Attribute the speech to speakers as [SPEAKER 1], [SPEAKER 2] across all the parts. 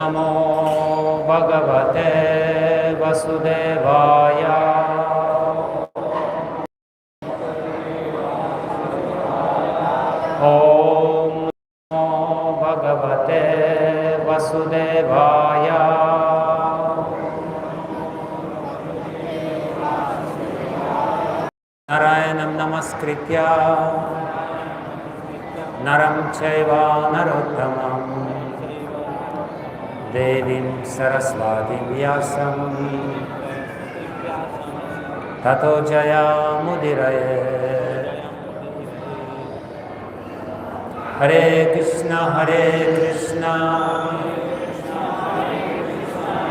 [SPEAKER 1] नमो भगवते वसुदेवाय। ओम नमो भगवते वसुदेवाय। नारायणं नमस्कृत्य नरं चैव नरोत्तमं देवीं सरस्वतीं व्यासं ततो जयामुदीरये। हरे कृष्ण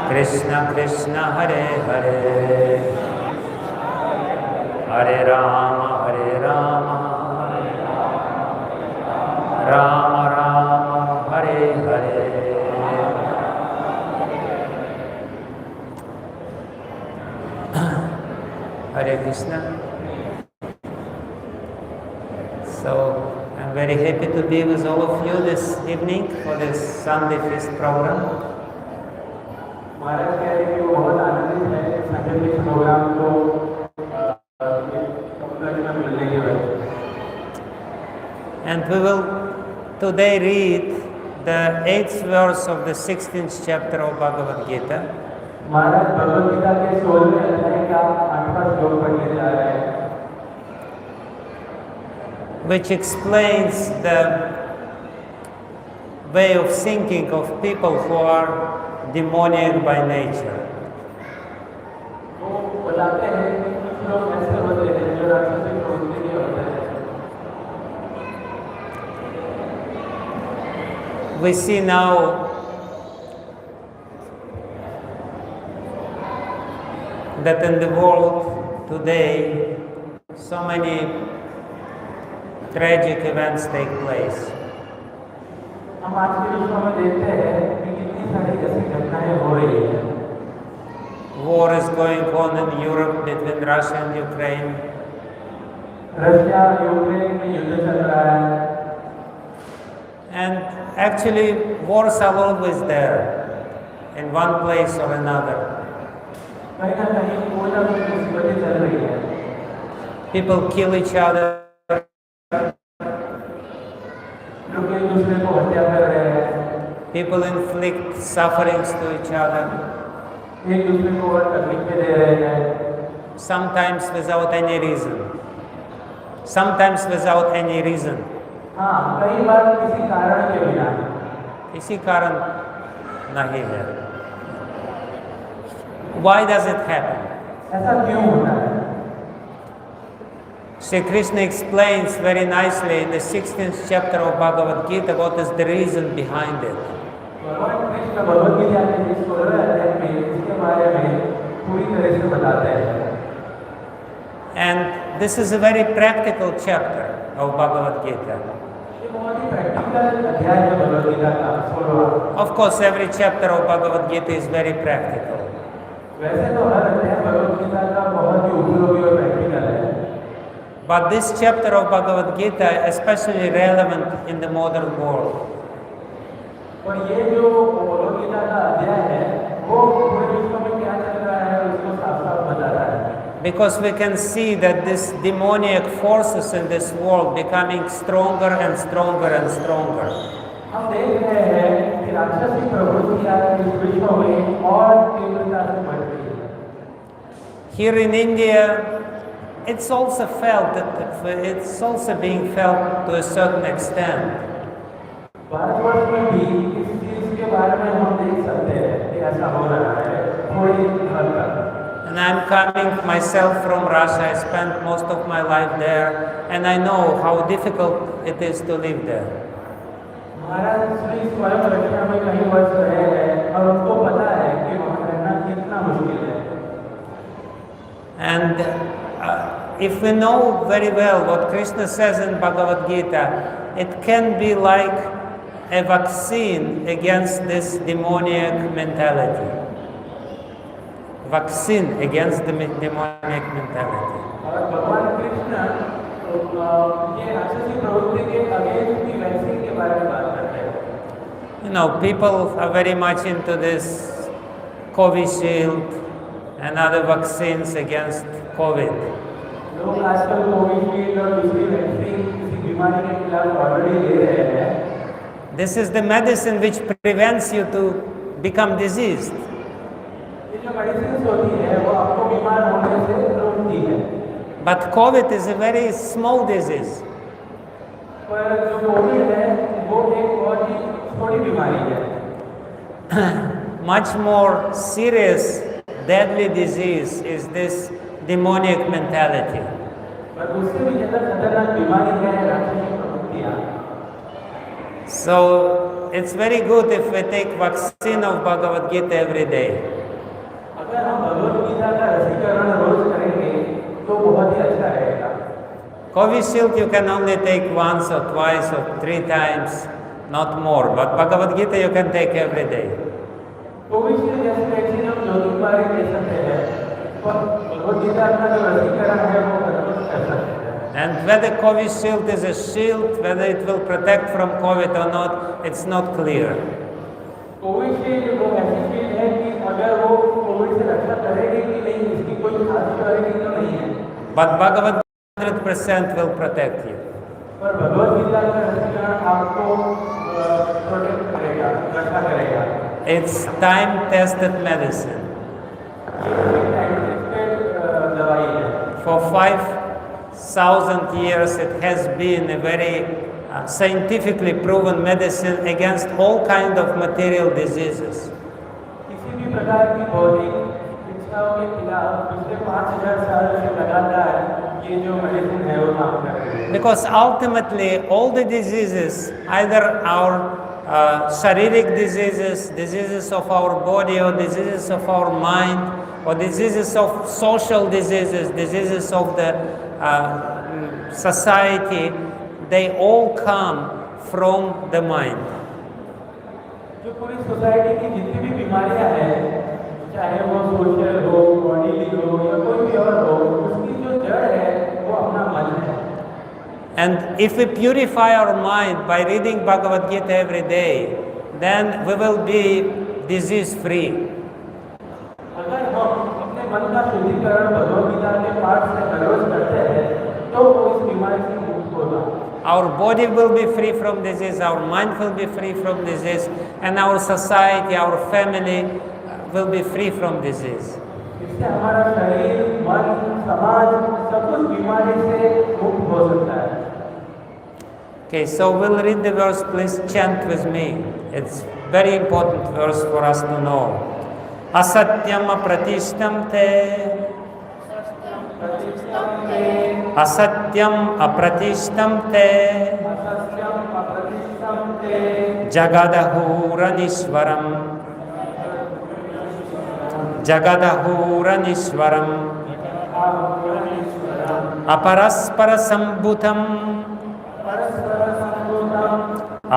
[SPEAKER 1] कृष्ण कृष्ण हरे हरे, हरे Ram Ram Ram Hare Hare. Hare Krishna. So I'm very happy to be with all of you this evening for this Sunday Feast program.
[SPEAKER 2] महाराज कह रहे हैं कि वो बहुत आनंदित है संडे फीस्ट प्रोग्राम को मिलने की वजह से।
[SPEAKER 1] And we will today read the 8th verse of the 16th chapter of Bhagavad Gita.
[SPEAKER 2] महाराज भगवद गीता के 16वें अध्याय का 8वां श्लोक पढ़ने जा रहे हैं,
[SPEAKER 1] which explains the way of thinking of people who are demoniac by nature.
[SPEAKER 2] वो बताते हैं कि कुछ लोग ऐसे होते हैं जो राक्षसिक प्रवृत्ति के होते हैं।
[SPEAKER 1] We see now that in the world today so many tragic events take place.
[SPEAKER 2] हम आज के विश्व में देखते हैं कि कितनी सारी ऐसी घटनाएं हो रही हैं।
[SPEAKER 1] War is going on in Europe between Russia and Ukraine.
[SPEAKER 2] Russia Ukraine में युद्ध चल रहा है।
[SPEAKER 1] And actually wars are always there in one place or another.
[SPEAKER 2] कहीं ना कहीं कोई ना कोई मुसीबतें चल रही है।
[SPEAKER 1] People kill each other.
[SPEAKER 2] लोग एक दूसरे को हत्या कर रहे हैं।
[SPEAKER 1] People inflict sufferings to each other.
[SPEAKER 2] एक दूसरे को और तकलीफें दे रहे हैं।
[SPEAKER 1] Sometimes without any reason. Sometimes without any reason.
[SPEAKER 2] हाँ, कई बार किसी कारण के बिना।
[SPEAKER 1] किसी कारण नहीं है। Why does it happen?
[SPEAKER 2] ऐसा क्यों होता है?
[SPEAKER 1] Shri Krishna explains very nicely in the 16th chapter of Bhagavad Gita what is the reason behind it.
[SPEAKER 2] भगवान कृष्ण भगवद गीता के इस 16वें अध्याय में इसके बारे में पूरी तरह से बताते हैं।
[SPEAKER 1] And this is a very practical chapter of Bhagavad Gita.
[SPEAKER 2] ये बहुत ही प्रैक्टिकल अध्याय है भगवद गीता का 16वां।
[SPEAKER 1] Of course, every chapter of Bhagavad Gita is very practical.
[SPEAKER 2] वैसे तो हर अध्याय भगवद गीता का बहुत ही उपयोगी और प्रैक्टिकल है।
[SPEAKER 1] But this chapter of Bhagavad Gita is especially relevant in the modern world.
[SPEAKER 2] और ये जो भगवद गीता का अध्याय है वो पूरे विश्व में क्या चल रहा है उसको साफ-साफ बताता है।
[SPEAKER 1] Because we can see that these demoniac forces in this world becoming stronger and stronger and stronger.
[SPEAKER 2] हम देख रहे हैं कि राक्षसी प्रवृत्तियां इस विश्व में और तीव्रता से बढ़ रही है।
[SPEAKER 1] Here in India, it's also felt that it's also being felt to a certain extent.
[SPEAKER 2] Bharatvarsh में भी इस चीज के बारे में हम देख सकते हैं कि ऐसा हो रहा है थोड़ी हद तक।
[SPEAKER 1] And I'm coming myself from Russia. I spent most of my life there, and I know how difficult it is to live there.
[SPEAKER 2] महाराज श्री स्वयं रशिया में कई वर्ष रहे हैं और उनको पता है कि वहाँ रहना कितना मुश्किल है।
[SPEAKER 1] And if we know very well what Krishna says in Bhagavad Gita, it can be like a vaccine against this demoniac mentality. Vaccine against the demoniac mentality.
[SPEAKER 2] और भगवान कृष्ण ये राक्षसी प्रवृत्ति के अगेंस्ट की वैक्सीन के बारे में बात करते हैं।
[SPEAKER 1] You know, people are very much into this Covishield and other vaccines against COVID.
[SPEAKER 2] लोग आजकल कोविशील्ड और दूसरी वैक्सीन किसी बीमारी के खिलाफ ऑलरेडी ले रहे हैं।
[SPEAKER 1] This is the medicine which prevents you to become diseased.
[SPEAKER 2] ये जो मेडिसिन होती है वो आपको बीमार होने से रोकती है।
[SPEAKER 1] But COVID is a very small disease.
[SPEAKER 2] पर जो कोविड है वो एक बहुत ही छोटी बीमारी है।
[SPEAKER 1] Much more serious, deadly disease is this demonic mentality.
[SPEAKER 2] पर उससे भी ज़्यादा खतरनाक बीमारी है राक्षसी प्रवृत्तियाँ।
[SPEAKER 1] So it's very good if we take vaccine of Bhagavad Gita every day.
[SPEAKER 2] अगर हम भगवद गीता का रसीकरण रोज करेंगे तो बहुत ही अच्छा रहेगा।
[SPEAKER 1] Covishield you can only take once or twice or 3 times, not more. But Bhagavad Gita you can take every day.
[SPEAKER 2] Covishield जैसी vaccine हम 2-3 बार ले सकते हैं, पर भगवद गीता का जो रसीकरण है वो कर सकते हैं।
[SPEAKER 1] And whether Covishield is a shield, whether it will protect from COVID or not, it's not clear.
[SPEAKER 2] Covishield वो ऐसी शील्ड है कि अगर वो कोविड से रक्षा करेगी कि नहीं इसकी कोई खास गारंटी तो नहीं है।
[SPEAKER 1] But Bhagavad 100% will protect you.
[SPEAKER 2] पर भगवद गीता का रसीकरण आपको प्रोटेक्ट करेगा, रक्षा करेगा।
[SPEAKER 1] It's time-tested medicine.
[SPEAKER 2] ये साइंटिफिक दवाई है।
[SPEAKER 1] For 5,000 years it has been a very scientifically proven medicine against all kind of material diseases.
[SPEAKER 2] किसी भी प्रकार की भौतिक शिक्षाओं के खिलाफ पिछले 5,000 साल से लगातार ये जो मेडिसिन है वो काम कर रही है।
[SPEAKER 1] Because ultimately all the diseases, either our sharik diseases, diseases of our body or diseases of our mind, or diseases of social diseases, diseases of the society, they all come from the mind.
[SPEAKER 2] जो पूरी society की जितनी भी बीमारियां हैं, चाहे वो social हो, बॉडी हो या कोई भी और हो, उसकी जो जड़ है वो अपना मन है।
[SPEAKER 1] And if we purify our mind by reading Bhagavad Gita every day, then we will be disease free.
[SPEAKER 2] अगर हम अपने मन का शुद्धिकरण भगवद गीता के पाठ से हर रोज करते हैं तो वो इस बीमारी से मुक्त होगा।
[SPEAKER 1] Our body will be free from disease, our mind will be free from disease, and our society, our family will be free from disease.
[SPEAKER 2] इससे हमारा शरीर, मन, समाज सब कुछ बीमारी से मुक्त हो सकता है।
[SPEAKER 1] Okay, so we'll read the verse. Please chant with me. It's very important verse for us to know. Asatyam apratishtam te. Asatyam apratishtam te. Jagadahuranishwaram. Jagadahuranishwaram. Aparaspara sambhutam.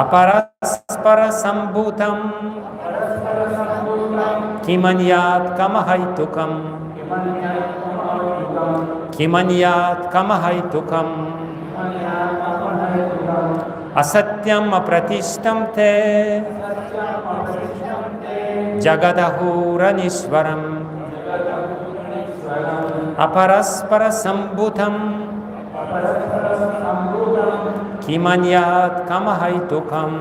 [SPEAKER 1] Aparaspara sambhutam. Kimanyat kamahaitukam. Kimanyat kamahaitukam. Asatyam apratishtam te. Jagadahuranishwaram. Aparaspara sambhutam. Kimanyat kamahaitukam.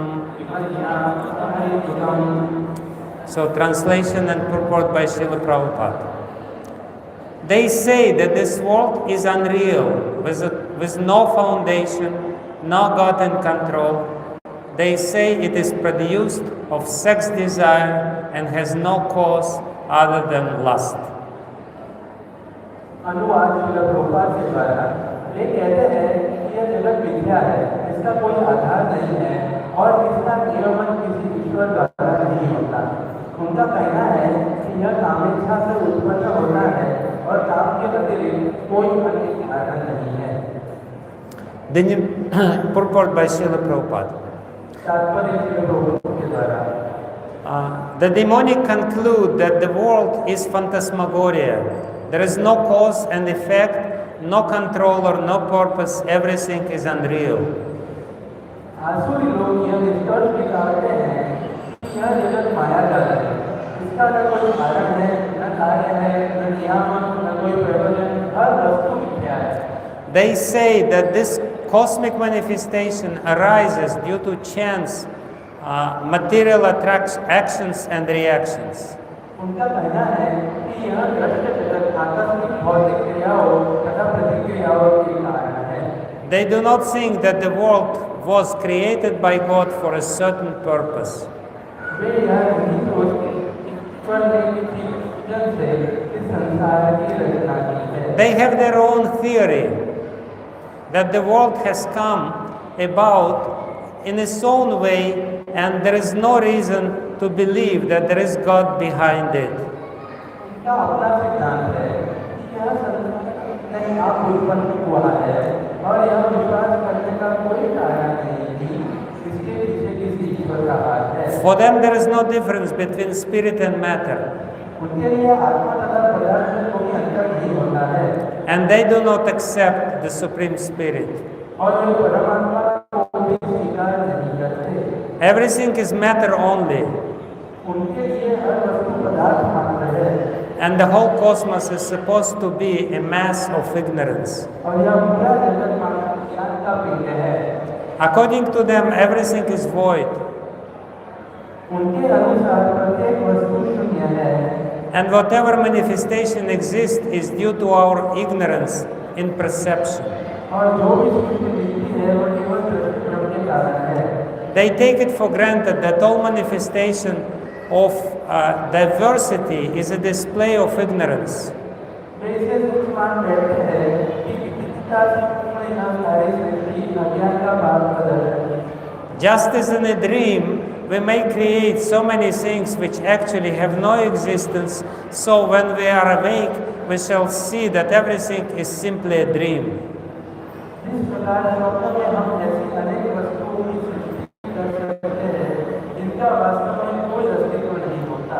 [SPEAKER 1] So translation and purport by Srila Prabhupada. They say that this world is unreal, with no foundation, no God in control. They say it is produced of sex desire and has no cause other than lust.
[SPEAKER 2] अनुवाद श्रील प्रभुपाद के द्वारा ये कहते हैं कि यह जगत मिथ्या है, इसका कोई आधार नहीं है और इसका नियमन किसी ईश्वर द्वारा नहीं होता। उनका कहना है कि यह कामेच्छा से उत्पन्न होता है और काम के अतिरिक्त कोई अन्य कारण नहीं है।
[SPEAKER 1] Then purport by Srila Prabhupada.
[SPEAKER 2] तात्पर्य श्रील प्रभुपाद के द्वारा
[SPEAKER 1] The demonic conclude that the world is phantasmagoria. There is no cause and effect, no controller, no purpose, everything is unreal.
[SPEAKER 2] आसुरी लोग यह निष्कर्ष निकालते हैं यह जगत माया जाल है, इसका न कोई कारण है, न कार्य है, न नियामक, न कोई प्रयोजन, हर वस्तु मिथ्या है।
[SPEAKER 1] They say that this cosmic manifestation arises due to chance, material actions and reactions.
[SPEAKER 2] उनका कहना है कि यह दृश्य जगत आकस्मिक भौतिक क्रियाओं तथा प्रतिक्रियाओं के कारण है।
[SPEAKER 1] They do not think that the world was created by God for a certain purpose.
[SPEAKER 2] वे यह नहीं सोचते कि ईश्वर ने किसी विजन से इस संसार की रचना की है।
[SPEAKER 1] They have their own theory that the world has come about in its own way, and there is no reason to believe that there is God behind it.
[SPEAKER 2] उनका अपना सिद्धांत है कि यह संसार अपने आप उत्पन्न हुआ है और यह विश्वास करने का कोई कारण नहीं कि इसके पीछे किसी ईश्वर का हाथ है।
[SPEAKER 1] For them, there is no difference between spirit and matter,
[SPEAKER 2] उनके लिए आत्मा तथा पदार्थ में कोई अंतर नहीं होता है
[SPEAKER 1] and they do not accept the Supreme Spirit.
[SPEAKER 2] और वे परमात्मा को भी स्वीकार नहीं करते।
[SPEAKER 1] Everything is matter only,
[SPEAKER 2] उनके लिए हर वस्तु पदार्थ मात्र है
[SPEAKER 1] and the whole cosmos is supposed to be a mass of ignorance.
[SPEAKER 2] और यह पूरा जगत मात्र ज्ञान का पिंड है।
[SPEAKER 1] According to them, everything is void,
[SPEAKER 2] उनके अनुसार प्रत्येक वस्तु शून्य है
[SPEAKER 1] and whatever manifestation exists is due to our ignorance in perception.
[SPEAKER 2] और जो भी सृष्टि दिखती है वह केवल दृष्टि भ्रम के कारण है।
[SPEAKER 1] They take it for granted that all manifestation of diversity is a display of ignorance.
[SPEAKER 2] वे इसे सच मान बैठते हैं कि विविधता में यह सारी सृष्टि अज्ञान का भाग प्रदर्शन है।
[SPEAKER 1] Just as in a dream, we may create so many things which actually have no existence, so when we are awake, we shall see that everything is simply a dream.
[SPEAKER 2] जिस प्रकार स्वप्न में हम ऐसी अनेक वस्तुओं की सृष्टि कर सकते हैं जिनका वास्तव में कोई अस्तित्व नहीं होता।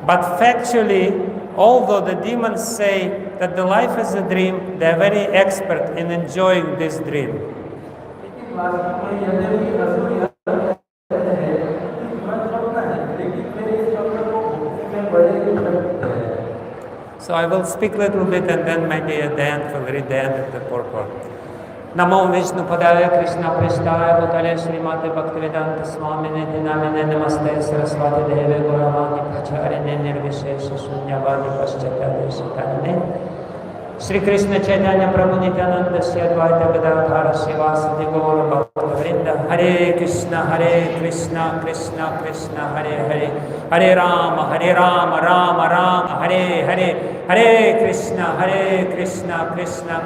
[SPEAKER 1] But factually, although the demons say that the life is a dream, they are very expert in enjoying this dream.
[SPEAKER 2] लेकिन वास्तव में यद्यपि असुर यह कहते हैं कि जीवन स्वप्न है, लेकिन वे इस स्वप्न को भोगने में बड़े निपुण हैं।
[SPEAKER 1] So I will speak a little bit and then maybe at the end we'll read the end of the purport. Namo Vishnu Padaya Krishna Prasthaya Bhutale Srimate Bhaktivedanta Swamine Namine Namaste Saraswati Deve Gauravani Pracharine Nirvishesha Shunyavadi Paschatadeshitarine Shri Krishna Chaitanya Prabhu Nityananda Sri Advaita Gadadhara Srivasadi Gaura Bhakta Vrinda Hare Krishna Krishna Krishna Hare Hare Hare Rama Rama Rama Hare Hare Hare Krishna Krishna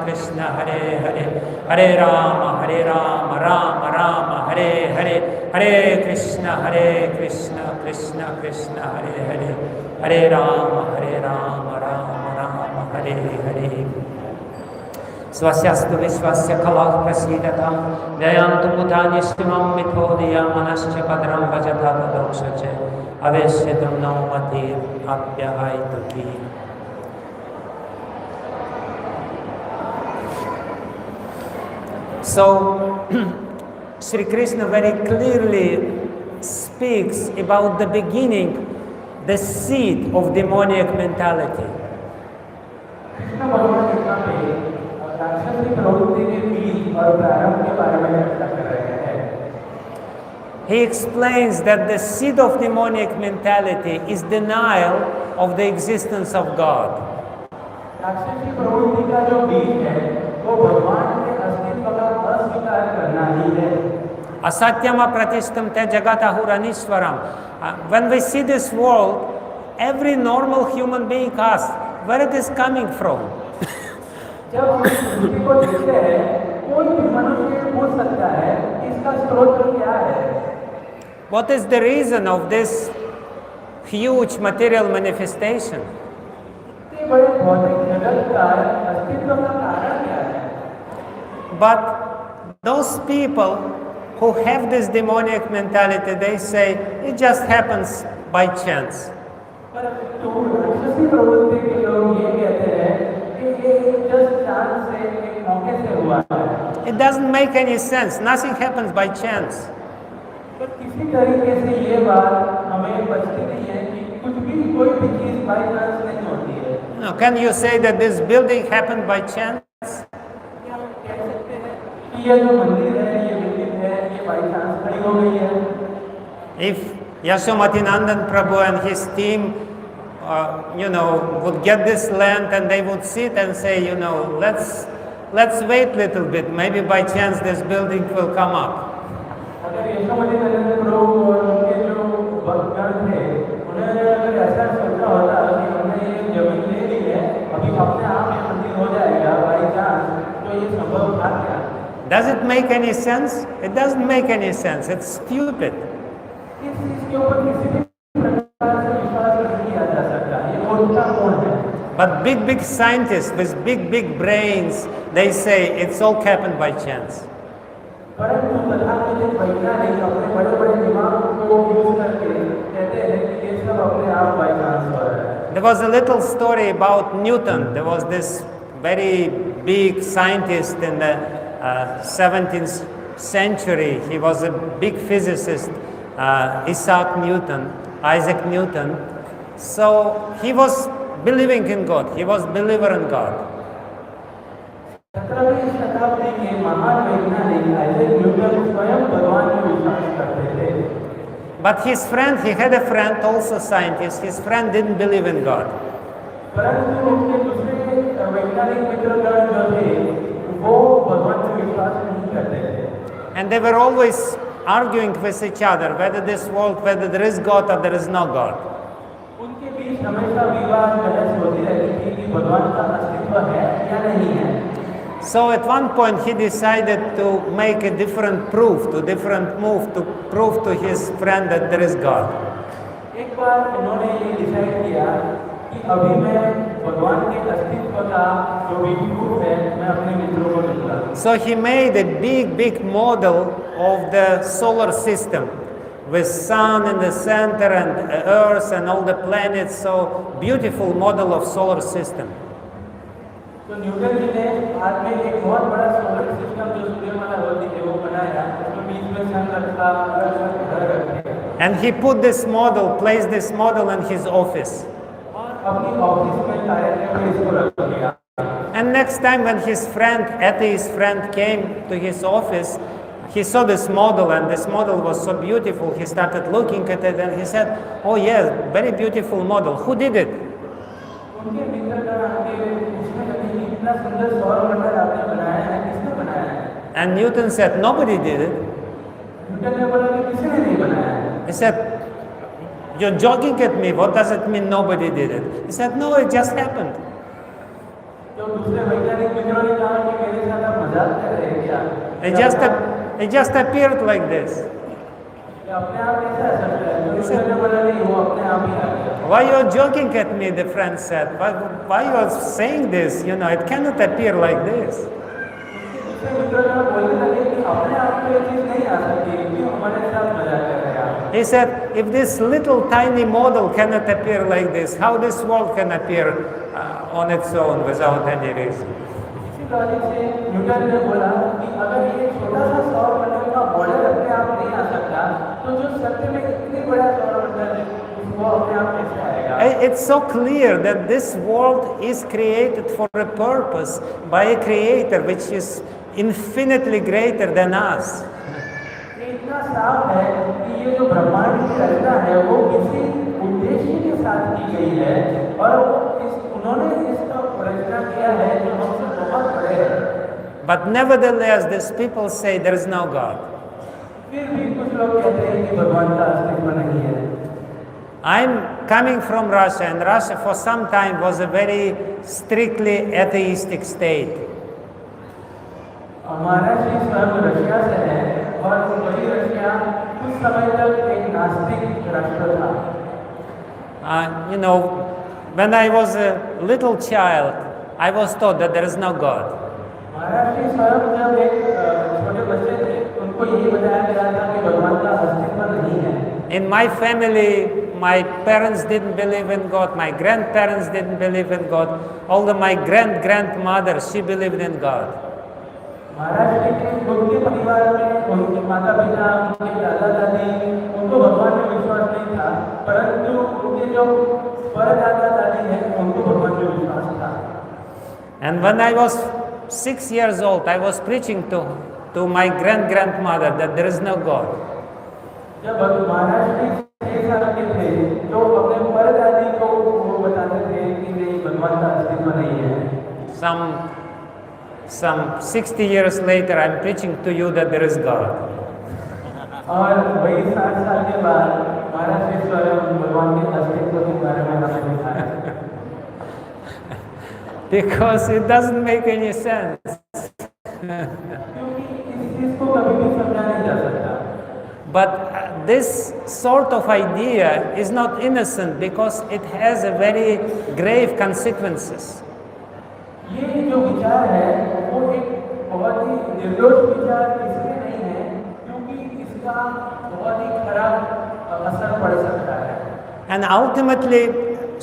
[SPEAKER 1] Krishna Hare Hare Hare Rama Rama Hare Hare Hare Krishna Krishna Krishna Hare Hare Hare Rama Rama Hare Hare Svasyastu Vishwasya Kalah Prasidatam Vyayantu Bhutani Shimam Mithodya Manascha Padram Vajatata Dokshache Aveshyatam Naumati Apyahaituki. So, Sri Krishna very clearly speaks about the beginning, the seed of demoniac mentality.
[SPEAKER 2] Krishna भगवान कृष्ण पे राक्षसी प्रवृत्ति के बीज और प्रारंभ के बारे में चर्चा कर रहे हैं।
[SPEAKER 1] He explains that the seed of demoniac mentality is denial of the existence of God.
[SPEAKER 2] राक्षसी प्रवृत्ति का जो बीज है वो भगवान के अस्तित्व का अस्वीकार करना ही है।
[SPEAKER 1] Asatyam apratishtam te jagatahuraniswaram. When we see this world, every normal human being asks, where it is coming from?
[SPEAKER 2] जब हम सृष्टि को देखते हैं, कोई भी मनुष्य पूछ सकता है कि इसका स्रोत क्या है?
[SPEAKER 1] What is the reason of this huge material manifestation?
[SPEAKER 2] इतने बड़े भौतिक जगत का अस्तित्व का कारण क्या है?
[SPEAKER 1] But those people who have this demoniac mentality, they say it just happens by chance.
[SPEAKER 2] परंतु राक्षसी प्रवृत्ति के लोग ये कहते हैं कि ये जस्ट चांस से एक मौके से हुआ है।
[SPEAKER 1] It doesn't make any sense. Nothing happens by chance.
[SPEAKER 2] पर किसी तरीके से ये बात हमें बचती नहीं है कि कुछ भी कोई भी चीज बाई चांस नहीं होती है।
[SPEAKER 1] Now, can you say that this building happened by chance?
[SPEAKER 2] क्या हम कह सकते हैं कि ये जो मंदिर है, ये बिल्डिंग है, ये बाई चांस खड़ी हो गई है?
[SPEAKER 1] If Yashomatinandan Prabhu and his team, would get this land and they would sit and say, let's wait a little bit. Maybe by chance this building will come up.
[SPEAKER 2] अगर यशोमतीनंदन प्रभु और उनके जो भक्तगण थे, उन्होंने अगर ऐसा सोचा होता कि हमने ये जमीन ले ली है, अभी अपने आप ये मंदिर हो जाएगा बाई चांस, तो ये संभव था क्या?
[SPEAKER 1] Does it make any sense? It doesn't make any sense. It's stupid.
[SPEAKER 2] इस चीज के ऊपर किसी भी प्रकार से विश्वास नहीं किया जा सकता। ये मूर्खता पूर्ण है।
[SPEAKER 1] But big scientists with big brains, they say it's all happened by chance.
[SPEAKER 2] परंतु तथाकथित वैज्ञानिक अपने बड़े दिमाग को यूज करके कहते हैं कि ये सब अपने आप बाई चांस हो रहा है।
[SPEAKER 1] There was a little story about Newton. There was this very big scientist in the 17th century. He was a big physicist, Isaac Newton. So he was believing in God. He was believer in God.
[SPEAKER 2] 17वीं शताब्दी के महान वैज्ञानिक Isaac Newton स्वयं भगवान में विश्वास करते थे।
[SPEAKER 1] But he had a friend, also scientist. His friend didn't believe in God.
[SPEAKER 2] परंतु उनके दूसरे वैज्ञानिक मित्रगण जो थे, वो भगवान में विश्वास नहीं करते थे।
[SPEAKER 1] And they were always arguing with each other whether there is God or there is no God.
[SPEAKER 2] उनके बीच हमेशा विवाद बहस होती रहती थी कि भगवान का अस्तित्व है या नहीं है।
[SPEAKER 1] So at one point he decided to make a different proof to prove to his friend that there is God.
[SPEAKER 2] एक बार उन्होंने ये डिसाइड किया कि अभी मैं भगवान के अस्तित्व का जो भी प्रूफ है मैं अपने मित्रों को दूंगा।
[SPEAKER 1] So he made a big model of the solar system with sun in the center and earth and all the planets. So beautiful model of solar system.
[SPEAKER 2] तो न्यूटन जी ने बाद में एक बहुत बड़ा सोलर सिस्टम जो सूर्यमाला होती है वो बनाया, उसमें बीच में सन रखा, अलग-अलग ग्रह रखे।
[SPEAKER 1] And he placed this model in his office.
[SPEAKER 2] और अपनी ऑफिस में कार्यालय में इसको रख दिया।
[SPEAKER 1] And next time when his atheist friend came to his office, he saw this model and this model was so beautiful. He started looking at it and he said, "Oh yes, very beautiful model. Who did it?"
[SPEAKER 2] उनके मित्रगण आके पूछने लगे कि इतना सुंदर सौर मंडल आपने बनाया है, किसने बनाया है?
[SPEAKER 1] And Newton said, "Nobody did it."
[SPEAKER 2] Newton ने बोला कि किसी ने नहीं बनाया है।
[SPEAKER 1] He said, "You're joking at me. What does it mean nobody did it?" He said, "No, it just happened."
[SPEAKER 2] तो दूसरे वैज्ञानिक मित्रों ने कहा कि मेरे साथ आप मजाक कर रहे हैं क्या?
[SPEAKER 1] It just appeared like this.
[SPEAKER 2] अपने आप कैसे आ सकता है? न्यूटन ने बोला नहीं, वो अपने आप ही आ गया।
[SPEAKER 1] "Why you're joking at me?" the friend said. Why you are saying this? It cannot appear like this.
[SPEAKER 2] दूसरे मित्रों ने बोलने लगे कि अपने आप को ये चीज नहीं आ सकती, क्यों हमारे साथ मजाक कर रहे हैं आप?
[SPEAKER 1] He said, if this little tiny model cannot appear like this, how this world can appear on its own without any reason?
[SPEAKER 2] इसी लॉजिक से न्यूटन ने बोला कि अगर ये छोटा सा सौर मंडल का मॉडल अपने आप नहीं आ सकता, तो जो सत्य में इतनी बड़ा सौर मंडल है, वो अपने आप कैसे आएगा?
[SPEAKER 1] It's so clear that this world is created for a purpose by a creator which is infinitely greater than us.
[SPEAKER 2] इतना साफ है कि ये जो ब्रह्मांड की रचना है वो किसी उद्देश्य के साथ की गई है और उन्होंने इसका रचना किया है जो हमसे बहुत बड़े है।
[SPEAKER 1] But nevertheless, these people say there is no God.
[SPEAKER 2] फिर भी कुछ लोग कहते हैं कि भगवान का अस्तित्व नहीं है।
[SPEAKER 1] I'm coming from Russia, and Russia for some time was a very strictly atheistic state.
[SPEAKER 2] हमारा श्री स्वयं रशिया से है और वही रशिया कुछ समय तक एक नास्तिक राष्ट्र था।
[SPEAKER 1] When I was a little child, I was taught that there is no God.
[SPEAKER 2] हमारा श्री स्वयं जब एक छोटे बच्चे थे, उनको यही बताया गया था कि भगवान का अस्तित्व नहीं है।
[SPEAKER 1] In my family, my parents didn't believe in God. My grandparents didn't believe in God. Although my grandmother, she believed in God.
[SPEAKER 2] Maharashtra के उनके परिवार में उनके माता पिता, उनके दादा दादी, उनको भगवान में विश्वास नहीं था, परंतु उनके जो परदादा दादी हैं उनको भगवान में विश्वास था।
[SPEAKER 1] And when I was 6 years old, I was preaching to my grandmother that there is no God.
[SPEAKER 2] जब महाराज जी 6 साल के थे तो अपने परदादी को वो बताते थे कि नहीं, भगवान का अस्तित्व नहीं है।
[SPEAKER 1] Some 60 years later, I'm preaching to you that there is God.
[SPEAKER 2] और वही 60 साल के बाद महाराज जी स्वयं भगवान के अस्तित्व के बारे में हमें बताया।
[SPEAKER 1] Because it doesn't make any sense.
[SPEAKER 2] क्योंकि इस चीज को कभी भी समझा नहीं जा सकता।
[SPEAKER 1] But this sort of idea is not innocent because it has a very grave consequences.
[SPEAKER 2] ये जो विचार है वो एक बहुत ही निर्दोष विचार इसलिए नहीं है क्योंकि इसका बहुत ही खराब असर पड़ सकता है।
[SPEAKER 1] And ultimately,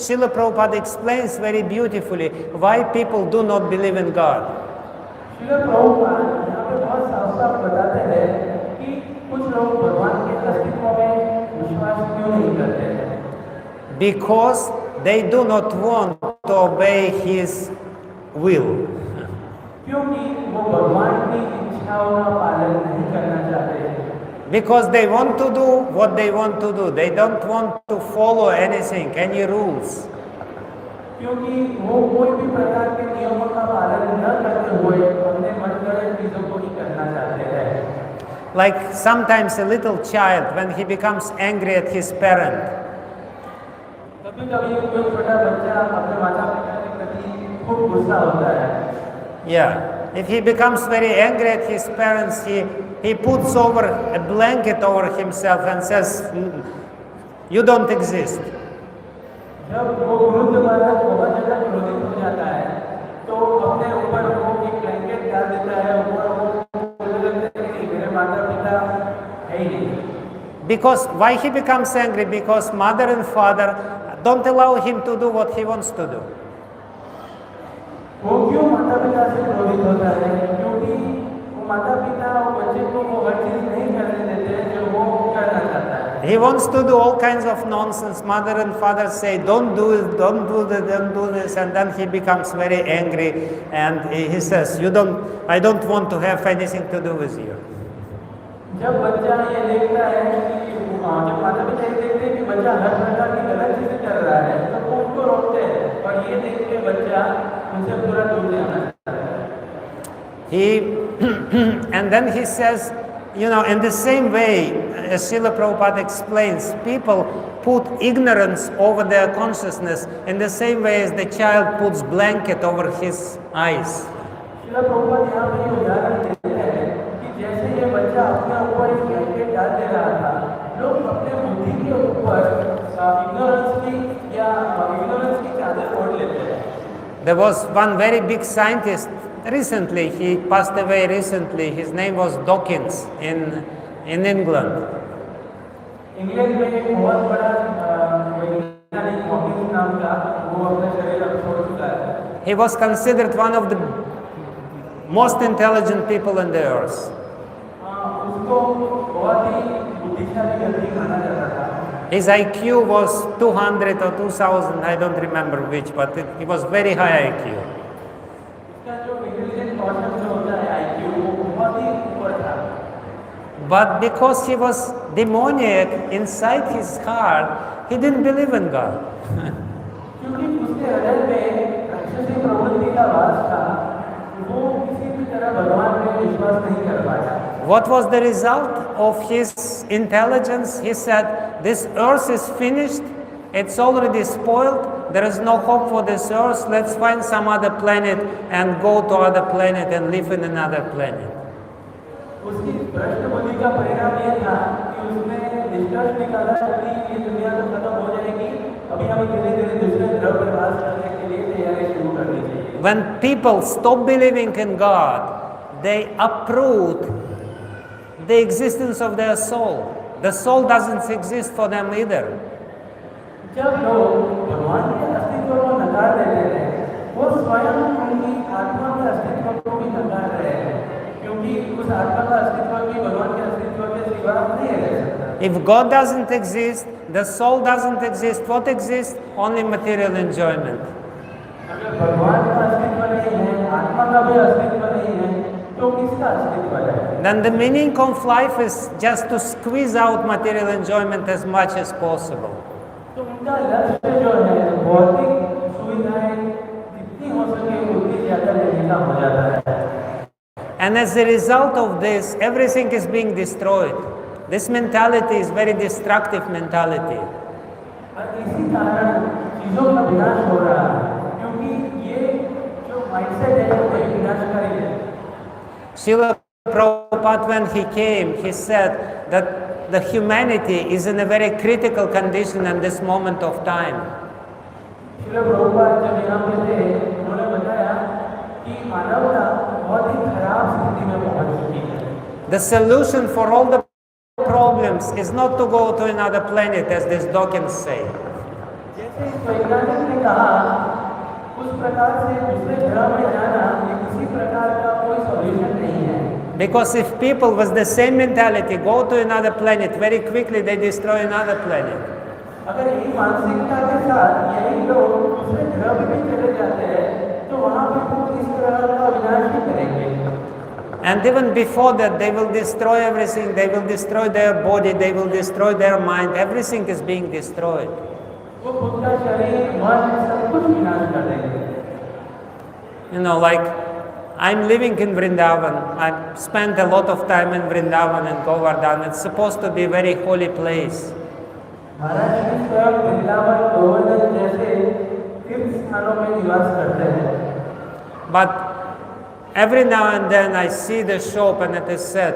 [SPEAKER 1] Srila Prabhupada explains very beautifully why people do not believe in God.
[SPEAKER 2] Srila Prabhupada यहाँ पे बहुत साफ-साफ बताते हैं कि कुछ लोग भगवान के अस्तित्व में विश्वास क्यों नहीं करते हैं।
[SPEAKER 1] Because they do not want to obey His will.
[SPEAKER 2] क्योंकि वो भगवान की इच्छाओं का पालन नहीं करना चाहते हैं।
[SPEAKER 1] Because they want to do what they want to do. They don't want to follow anything, any rules.
[SPEAKER 2] क्योंकि वो कोई भी प्रकार के नियमों का पालन न करते हुए अपने मनगढ़ंत चीजों को ही करना चाहते हैं।
[SPEAKER 1] Like sometimes a little child, when he becomes angry at his parent,
[SPEAKER 2] कभी-कभी कोई छोटा बच्चा अपने माता-पिता के प्रति खूब गुस्सा होता है।
[SPEAKER 1] yeah, if he becomes very angry at his parents, he puts over a blanket over himself and says, "You don't exist."
[SPEAKER 2] जब वो वृद्ध बालक बहुत ज़्यादा क्रोधित हो जाता है, तो अपने ऊपर वो एक ब्लैंकेट डाल देता है और वो बोलने लगता है कि मेरे माता-पिता है ही नहीं।
[SPEAKER 1] Because why he becomes angry? Because mother and father don't allow him to do what he wants to do.
[SPEAKER 2] वो क्यों माता-पिता से क्रोधित होता है? क्योंकि वो माता-पिता बच्चे को वो हर चीज़ नहीं करने देते हैं जो वो करना चाहता है।
[SPEAKER 1] He wants to do all kinds of nonsense. Mother and father say, "Don't do it, don't do that, don't do this," and then he becomes very angry and he says, I don't want to have anything to do with you.
[SPEAKER 2] जब बच्चा ये देखता है कि जब माता-पिता ये देखते हैं कि बच्चा हर प्रकार की गलत चीजें कर रहा है, तो वो उनको रोकते हैं और ये देख के बच्चा उनसे पूरा दूर जाना चाहता है।
[SPEAKER 1] And then he says, in the same way, as Srila Prabhupada explains, people put ignorance over their consciousness in the same way as the child puts blanket over his eyes.
[SPEAKER 2] Srila Prabhupada यहाँ पे ये उदाहरण देते हैं कि जैसे ये बच्चा अपने ऊपर एक ब्लैंकेट डाल दे रहा था, लोग अपने बुद्धि के ऊपर इग्नोरेंस की चादर ओढ़ लेते हैं।
[SPEAKER 1] There was one very big scientist recently, he passed away recently, his name was Dawkins in England.
[SPEAKER 2] England में एक बहुत बड़ा वैज्ञानिक हॉकिंस नाम का, वो अपने शरीर अब छोड़ चुका है।
[SPEAKER 1] He was considered one of the most intelligent people on the earth.
[SPEAKER 2] उसको बहुत ही बुद्धिशाली व्यक्ति माना जाता था।
[SPEAKER 1] His IQ was 200 or 2000, I don't remember which, but he was very high IQ.
[SPEAKER 2] इसका जो इंटेलिजेंस क्वोशिएंट जो होता है IQ, वो बहुत ही ऊपर था।
[SPEAKER 1] But because he was demoniac inside his heart, he didn't believe in God.
[SPEAKER 2] क्योंकि उसके हृदय में राक्षसी प्रवृत्ति का वास था, वो किसी भी तरह भगवान में विश्वास नहीं कर पाया।
[SPEAKER 1] What was the result of his intelligence? He said, "This earth is finished, it's already spoiled, there is no hope for this earth, let's find some other planet and go to other planet and live in another planet."
[SPEAKER 2] उसकी भ्रष्ट बुद्धि का परिणाम ये था कि उसने निष्कर्ष निकाला कि ये दुनिया तो खत्म हो जाएगी, अभी हमें धीरे-धीरे दूसरे ग्रह पर वास करने के लिए तैयारी शुरू करनी चाहिए।
[SPEAKER 1] When people stop believing in God, they uproot the existence of their soul. The soul doesn't exist for them either.
[SPEAKER 2] जब लोग भगवान के अस्तित्व को नकार देते हैं, वो स्वयं उनकी आत्मा के अस्तित्व को भी नकार रहे हैं, क्योंकि उस आत्मा का अस्तित्व भी भगवान के अस्तित्व के सिवा नहीं रह सकता।
[SPEAKER 1] If God doesn't exist, the soul doesn't exist, what exists? Only material enjoyment.
[SPEAKER 2] अगर भगवान का अस्तित्व नहीं है, आत्मा का भी अस्तित्व नहीं है, तो किसका अस्तित्व है?
[SPEAKER 1] Then the meaning of life is just to squeeze out material enjoyment as much as possible.
[SPEAKER 2] तो उनका लक्ष्य जो है भौतिक सुविधाएं जितनी हो सके उतनी ज्यादा लेने का हो जाता है.
[SPEAKER 1] And as a result of this, everything is being destroyed. This mentality is very destructive mentality.
[SPEAKER 2] और इसी कारण चीजों का विनाश हो रहा है, क्योंकि ये जो माइंडसेट है वो विनाशकारी है.
[SPEAKER 1] Srila Prabhupada, when he came, he said that the humanity is in a very critical condition in this moment of time.
[SPEAKER 2] Srila Prabhupada जब यहाँ पे थे, उन्होंने बताया कि मानवता बहुत ही खराब स्थिति में पहुंच चुकी है.
[SPEAKER 1] The solution for all the problems is not to go to another planet, as these Dawkins say.
[SPEAKER 2] जैसे इस वैज्ञानिक ने कहा, उस प्रकार से दूसरे ग्रह में जाना ये किसी प्रकार का कोई सॉल्यूशन नहीं है.
[SPEAKER 1] Because if people with the same mentality go to another planet, very quickly they destroy another planet.
[SPEAKER 2] अगर यही मानसिकता के साथ यही लोग दूसरे ग्रह पे भी चले जाते हैं, तो वहाँ पे वो इस तरह का विनाश ही करेंगे.
[SPEAKER 1] And even before that, they will destroy everything. They will destroy their body. They will destroy their mind. Everything is being destroyed.
[SPEAKER 2] वो खुद का शरीर, मन सब कुछ विनाश कर देंगे.
[SPEAKER 1] You know, like I'm living in Vrindavan. I've spent a lot of time in Vrindavan and Govardhan. It's supposed to be a very holy place.
[SPEAKER 2] महाराज श्री स्वयं वृंदावन गोवर्धन जैसे तीर्थ स्थानों में निवास करते हैं.
[SPEAKER 1] But every now and then I see the shop and it is said,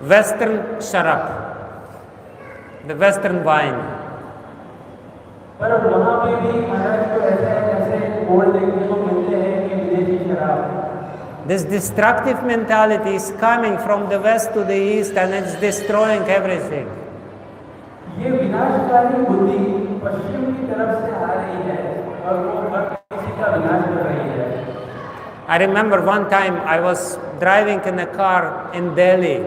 [SPEAKER 1] Western sharab, the Western wine.
[SPEAKER 2] पर वहाँ पे भी महाराज को ऐसे बोर्ड देखने को मिलते हैं कि विदेशी शराब.
[SPEAKER 1] This destructive mentality is coming from the west to the east and it's destroying everything.
[SPEAKER 2] ये विनाशकारी बुद्धि पश्चिम की तरफ से आ रही है और वो हर किसी का विनाश कर रही है.
[SPEAKER 1] I remember one time I was driving in a car in Delhi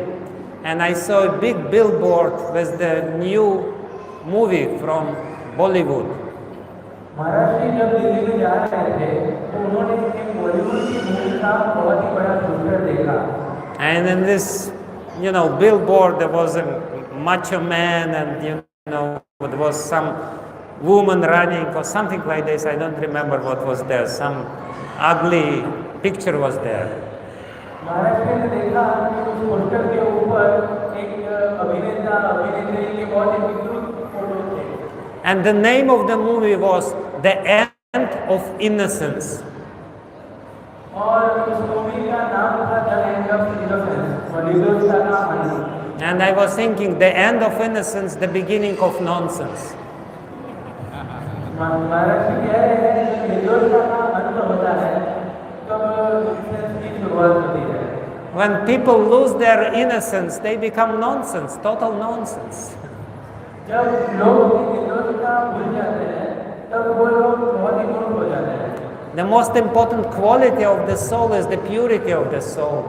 [SPEAKER 1] and I saw a big billboard with the new movie from Bollywood.
[SPEAKER 2] महाराज जी जब दिल्ली में जा रहे थे तो उन्होंने एक बॉलीवुड की मूवी का बहुत ही बड़ा पोस्टर देखा.
[SPEAKER 1] And in this, billboard there was a macho man and there was some woman running or something like this. I don't remember what was there. Some ugly picture was there.
[SPEAKER 2] महाराज जी ने देखा कि उस poster के ऊपर एक अभिनेता अभिनेत्री के बहुत ही विकृत फोटो थे.
[SPEAKER 1] And the name of the movie was The End of Innocence.
[SPEAKER 2] और उस मूवी का नाम था The End of Innocence, और निर्दोषता का अंत.
[SPEAKER 1] And I was thinking, the end of innocence, the beginning of nonsense.
[SPEAKER 2] महाराज जी कह रहे हैं कि निर्दोषता का अंत होता है तब innocence की शुरुआत होती है.
[SPEAKER 1] When people lose their innocence, they become nonsense, total nonsense.
[SPEAKER 2] जब लोग अपनी निर्दोषता भूल जाते हैं तब वो लोग बहुत ही मूर्ख हो जाते हैं.
[SPEAKER 1] The most important quality of the soul is the purity of the soul.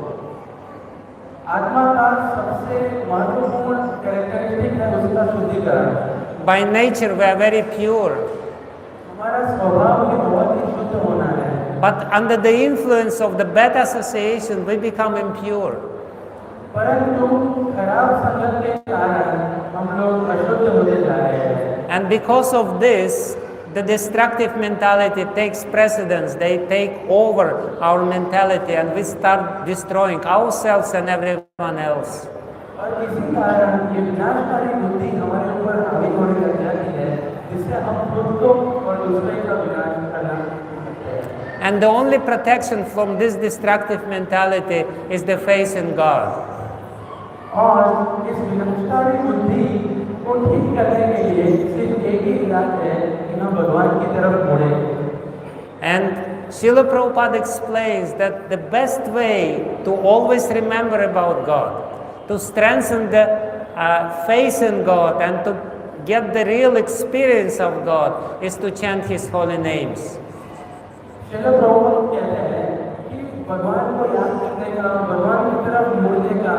[SPEAKER 2] आत्मा का सबसे महत्वपूर्ण कैरेक्टरिस्टिक है उसका शुद्धिकरण.
[SPEAKER 1] By nature we are very pure.
[SPEAKER 2] हमारा स्वभाव ही बहुत ही शुद्ध होना है.
[SPEAKER 1] But under the influence of the bad association, we become impure.
[SPEAKER 2] परंतु खराब संगत के कारण हम लोग अशुद्ध होते जा रहे हैं.
[SPEAKER 1] And because of this, the destructive mentality takes precedence. They take over our mentality and we start destroying ourselves and everyone else.
[SPEAKER 2] और इसी कारण ये विनाशकारी बुद्धि हमारे ऊपर हावी होने लग जाती है, जिससे हम खुद को और दूसरे का विनाश करना शुरू करते हैं.
[SPEAKER 1] And the only protection from this destructive mentality is the faith in God.
[SPEAKER 2] और इस विनाशकारी बुद्धि को ठीक करने के लिए सिर्फ एक ही इलाज है कि हम भगवान की तरफ मुड़ें.
[SPEAKER 1] And Srila Prabhupada explains that the best way to always remember about God, to strengthen the faith in God and to get the real experience of God is to chant His holy names.
[SPEAKER 2] Srila Prabhupada कहते हैं कि भगवान को याद करने का, भगवान की तरफ मुड़ने का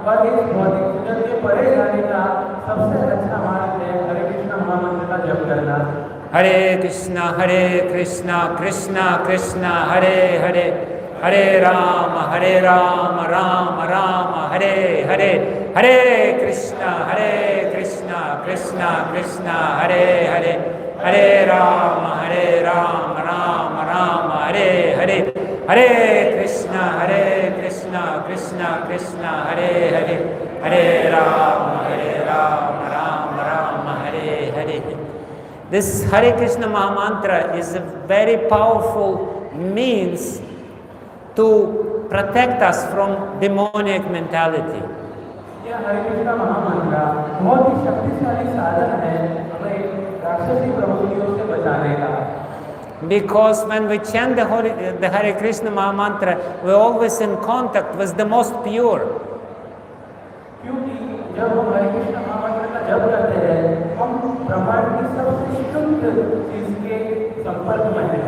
[SPEAKER 2] और इस भौतिक जीवन के परे जाने का सबसे अच्छा मार्ग है हरे कृष्ण महामंत्र का जप करना।
[SPEAKER 1] Hare Krishna, Krishna Krishna, Hare Hare, Hare Rama, Rama Rama, Hare Hare, Hare Krishna, Krishna Krishna, Hare Hare, Hare Rama, Rama Rama, Hare Hare, Hare Krishna, Krishna Krishna, Hare Hare, Hare Rama, Rama Rama, Hare Hare. This Hare Krishna Mahamantra is a very powerful means to protect us from demoniac mentality.
[SPEAKER 2] यह हरे कृष्ण महामंत्र बहुत ही शक्तिशाली साधन है हमें राक्षसी प्रवृत्तियों से बचाने का।
[SPEAKER 1] Because when we chant the Hare Krishna Mahamantra, we are always in contact with the most pure.
[SPEAKER 2] क्योंकि जब हम हरे कृष्ण महामंत्र का जप करते हैं हम ब्रह्मांड की सबसे शुद्ध चीज के संपर्क में हैं।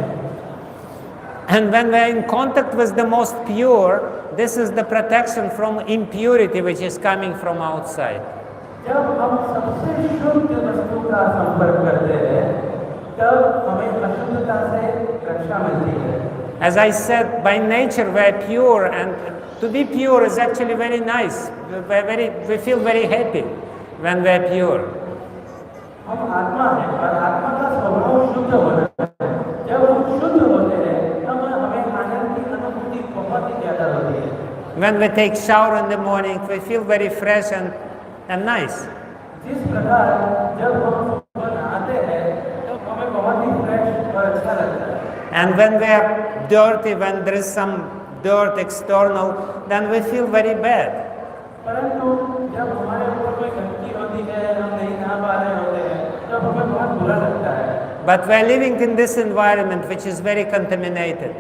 [SPEAKER 1] And when we are in contact with the most pure, this is the protection from impurity which is coming from outside.
[SPEAKER 2] जब हम सबसे शुद्ध वस्तु का संपर्क करते हैं तब हमें अशुद्धता से रक्षा मिलती है।
[SPEAKER 1] As I said, by nature we are pure, and to be pure is actually very nice. We feel very happy when we are pure.
[SPEAKER 2] हम आत्मा हैं और आत्मा का स्वभाव शुद्ध होना है। जब हम शुद्ध होते हैं तब हमें आनंद की अनुभूति बहुत ही ज्यादा होती है।
[SPEAKER 1] When we take shower in the morning, we feel very fresh and nice.
[SPEAKER 2] जिस प्रकार जब हम सुबह नहाते हैं तब हमें बहुत ही फ्रेश और अच्छा लगता है।
[SPEAKER 1] And when we are dirty, when there is some dirt external, then we feel very bad.
[SPEAKER 2] परंतु जब हमारे ऊपर कोई गंदगी होती है हम नहीं नहा पा रहे होते हैं तब हमें बहुत बुरा लगता है।
[SPEAKER 1] But we are living in this environment which is very contaminated.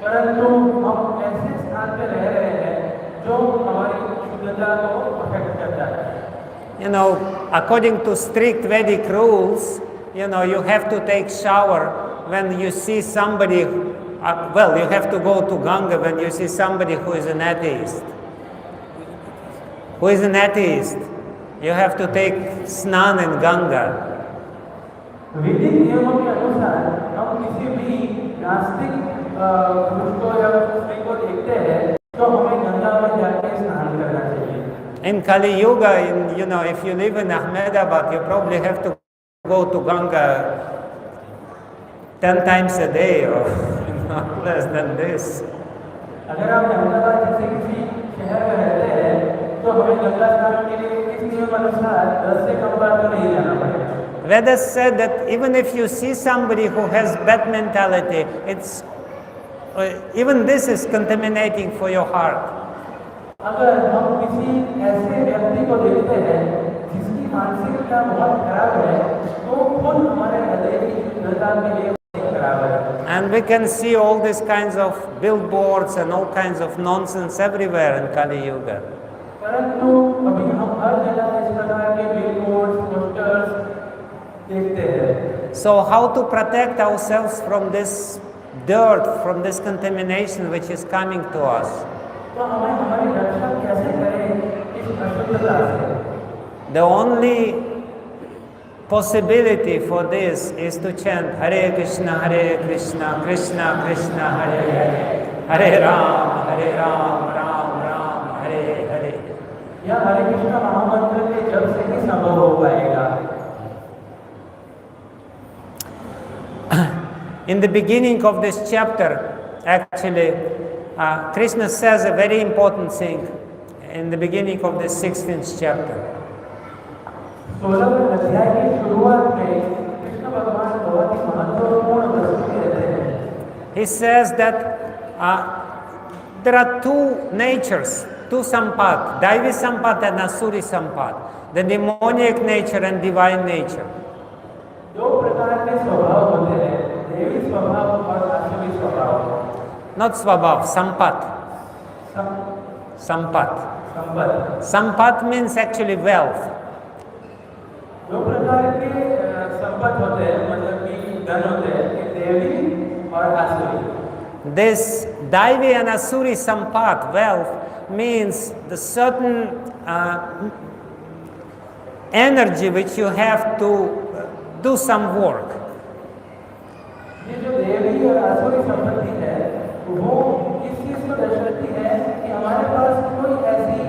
[SPEAKER 2] परंतु हम ऐसे स्थान पे रह रहे हैं जो हमारी शुद्धता को अफेक्ट करता है।
[SPEAKER 1] You know, according to strict Vedic rules, you know, you have to take shower when you see somebody, well, you have to go to Ganga when you see somebody who is an atheist. Who is an atheist? You have to take snan in Ganga.
[SPEAKER 2] वैदिक नियमों के अनुसार हम किसी भी नास्तिक पुरुष को या स्त्री को देखते हैं तो हमें गंगा में जाके स्नान करना चाहिए।
[SPEAKER 1] In Kali Yuga, you know, if you live in Ahmedabad, you probably have to go to Ganga 10 times a day or less than this.
[SPEAKER 2] अगर आप अहमदाबाद जैसे किसी शहर में रहते हैं तो हमें गंगा स्नान के लिए इस नियम अनुसार 10 से कम बार तो नहीं जाना पड़ेगा।
[SPEAKER 1] Vedas said that even if you see somebody who has bad mentality, even this is contaminating for your heart.
[SPEAKER 2] अगर हम किसी ऐसे व्यक्ति को देखते हैं जिसकी मानसिकता बहुत खराब है तो खुद हमारे हृदय की शुद्धता के लिए खराब है।
[SPEAKER 1] And we can see all these kinds of billboards and all kinds of nonsense everywhere in Kali Yuga.
[SPEAKER 2] परंतु अभी हम हर जगह इस प्रकार के बिलबोर्ड्स, पोस्टर्स देखते हैं।
[SPEAKER 1] So how to protect ourselves from this dirt, from this contamination which is coming to us?
[SPEAKER 2] तो हमें हमारी रक्षा कैसे करें इस अशुद्धता से?
[SPEAKER 1] The only possibility for this is to chant Hare Krishna, Krishna Krishna, Hare Hare, Hare Rama, Ram Ram, Hare Hare.
[SPEAKER 2] यह हरे कृष्ण महामंत्र के जप से ही संभव हो पाएगा।
[SPEAKER 1] In the beginning of this chapter, actually, Krishna says a very important thing in the beginning of the 16th chapter.
[SPEAKER 2] 16वें अध्याय की शुरुआत में कृष्ण भगवान बहुत ही महत्वपूर्ण वस्तु कहते हैं।
[SPEAKER 1] He says that there are two natures, two sampat, Daivi sampat and Asuri sampat, the demoniac nature and divine nature.
[SPEAKER 2] दो प्रकार के स्वभाव होते हैं, देवी स्वभाव और आसुरी स्वभाव।
[SPEAKER 1] Not svabhav, sampat. Sampat. Sampat means actually wealth.
[SPEAKER 2] दो प्रकार के संपत्ति होते हैं, मतलब कि धन होते हैं, एक देवी और आसुरी।
[SPEAKER 1] This Daivi and Asuri sampat, wealth, means the certain energy which you have to do some work.
[SPEAKER 2] ये जो देवी और आसुरी संपत्ति है वो इस चीज को दर्शाती है कि हमारे पास कोई ऐसी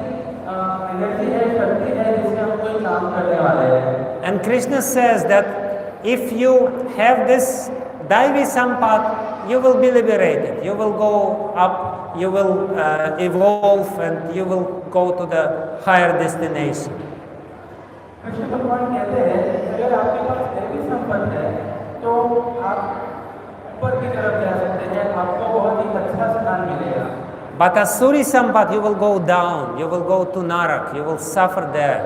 [SPEAKER 2] एनर्जी है, शक्ति है जिससे हम कोई काम करने वाले हैं.
[SPEAKER 1] And Krishna says that if you have this Daivi Sampat, you will be liberated. You will go up, you will evolve, and you will go to the higher destination.
[SPEAKER 2] Krishna भगवान कहते हैं अगर आपके पास दैवी संपत्ति है तो आप ऊपर की तरफ जा सकते हैं, आपको बहुत ही अच्छा स्थान मिलेगा.
[SPEAKER 1] But Asuri Sampat, you will go down, you will go to Narak, you will suffer there.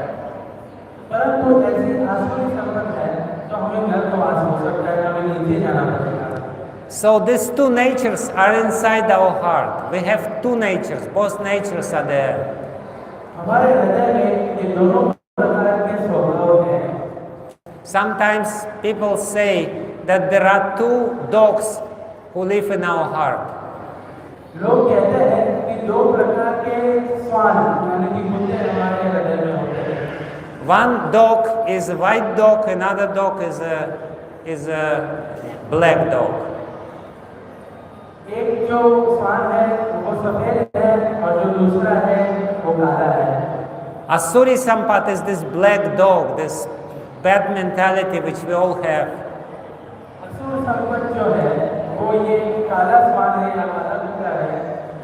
[SPEAKER 2] परंतु ऐसी आसुरी संपत्ति है तो हमें नरकवास हो सकता है, हमें नीचे जाना पड़ेगा.
[SPEAKER 1] So these two natures are inside our heart. We have two natures, both natures are there.
[SPEAKER 2] हमारे हृदय में ये दोनों प्रकार के स्वभाव हैं.
[SPEAKER 1] Sometimes people say that there are two dogs who live in our heart.
[SPEAKER 2] लोग कहते हैं कि दो प्रकार के श्वान यानी कि कुत्ते हमारे हृदय में होते हैं.
[SPEAKER 1] One dog is a white dog, another dog is a black dog.
[SPEAKER 2] एक जो श्वान है वो सफेद है और जो दूसरा है वो काला है.
[SPEAKER 1] Asuri Sampat is this black dog, this bad mentality which we all have.
[SPEAKER 2] असुर संपत्ति जो है वो ये काला श्वान है या काला कुत्ता है